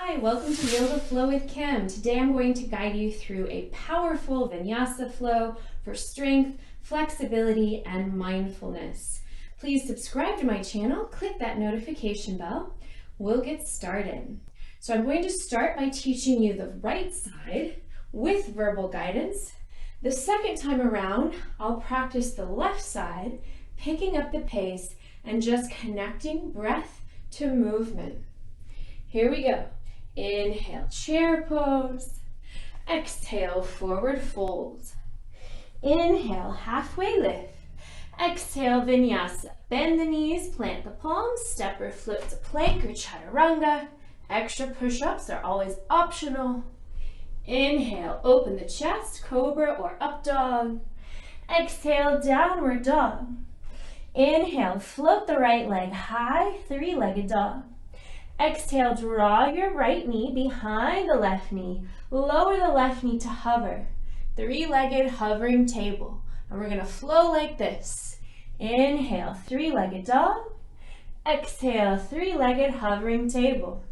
Hi, welcome to Yoga Flow with Kim. Today I'm going to guide you through a powerful vinyasa flow for strength, flexibility, and mindfulness. Please subscribe to my channel, click that notification bell. We'll get started. So I'm going to start by teaching you the right side with verbal guidance. The second time around, I'll practice the left side, picking up the pace and just connecting breath to movement. Here we go. Inhale, chair pose. Exhale, forward fold. Inhale, halfway lift. Exhale, vinyasa. Bend the knees, plant the palms, step or flip to plank or chaturanga. Extra push-ups are always optional. Inhale, open the chest, cobra or up dog. Exhale, downward dog. Inhale, float the right leg high, three-legged dog. Exhale, draw your right knee behind the left knee. Lower the left knee to hover. Three-legged hovering table. And we're going to flow like this. Inhale, three-legged dog. Exhale, three-legged hovering table.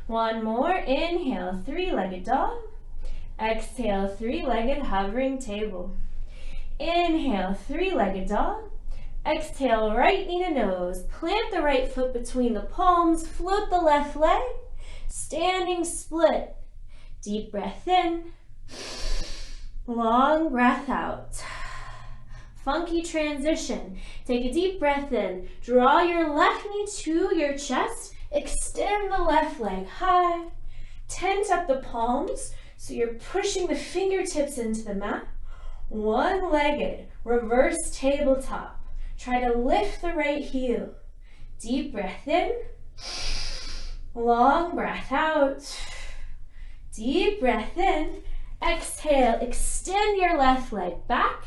One more. Inhale, three-legged dog. Exhale, three-legged hovering table. Inhale, three-legged dog. Exhale, right knee to nose. Plant the right foot between the palms. Float the left leg. Standing split. Deep breath in. Long breath out. Funky transition. Take a deep breath in. Draw your left knee to your chest. Extend the left leg high. Tent up the palms so you're pushing the fingertips into the mat. One-legged reverse tabletop. Try to lift the right heel. Deep breath in. Long breath out. Deep breath in. Exhale, extend your left leg back.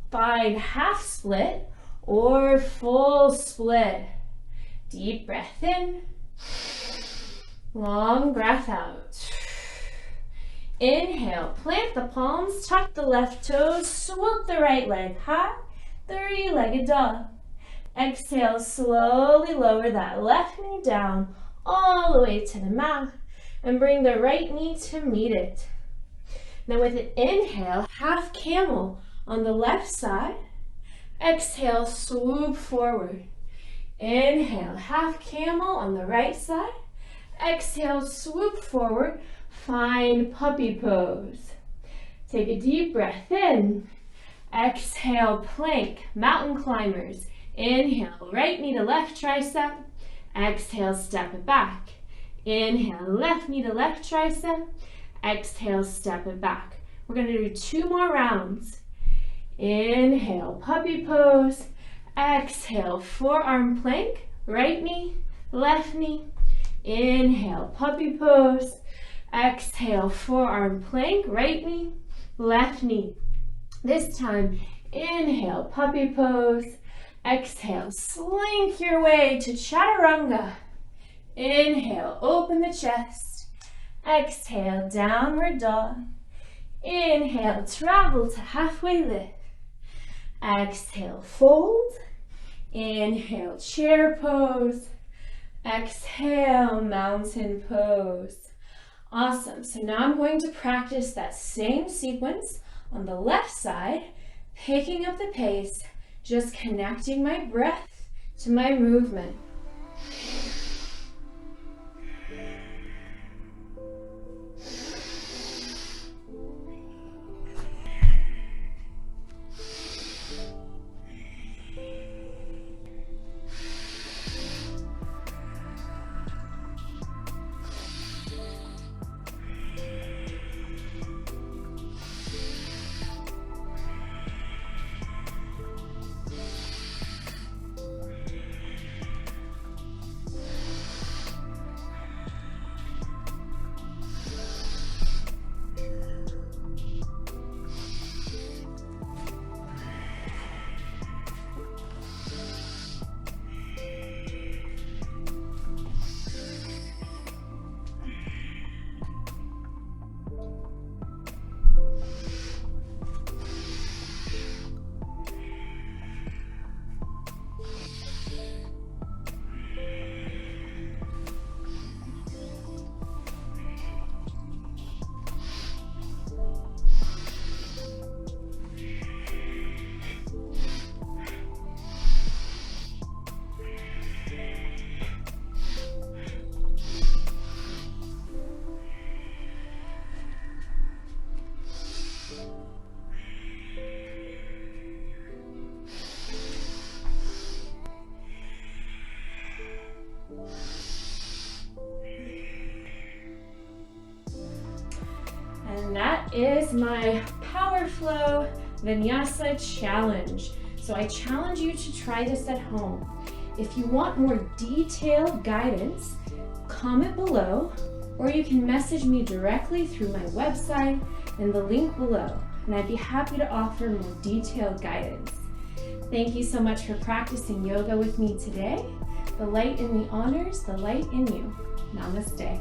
Find half split or full split. Deep breath in. Long breath out. Inhale, plant the palms, tuck the left toes, swoop the right leg high. Three-legged dog. Exhale, slowly lower that left knee down all the way to the mat and bring the right knee to meet it. Now with an inhale, half camel on the left side. Exhale, swoop forward. Inhale, half camel on the right side. Exhale, swoop forward. Find puppy pose. Take a deep breath in. Exhale, plank, mountain climbers. Inhale, right knee to left tricep. Exhale, step it back. Inhale, left knee to left tricep. Exhale, step it back. We're going to do 2 more rounds. Inhale, puppy pose. Exhale, forearm plank, right knee, left knee. Inhale, puppy pose. Exhale, forearm plank, right knee, left knee. This time, inhale, puppy pose. Exhale, slink your way to chaturanga. Inhale, open the chest. Exhale, downward dog. Inhale, travel to halfway lift. Exhale, fold. Inhale, chair pose. Exhale, mountain pose. Awesome. So now I'm going to practice that same sequence on the left side, picking up the pace, just connecting my breath to my movement. And that is my Power Flow Vinyasa Challenge. So I challenge you to try this at home. If you want more detailed guidance, comment below, or you can message me directly through my website and the link below, and I'd be happy to offer more detailed guidance. Thank you so much for practicing yoga with me today. The light in me honors the light in you. Namaste.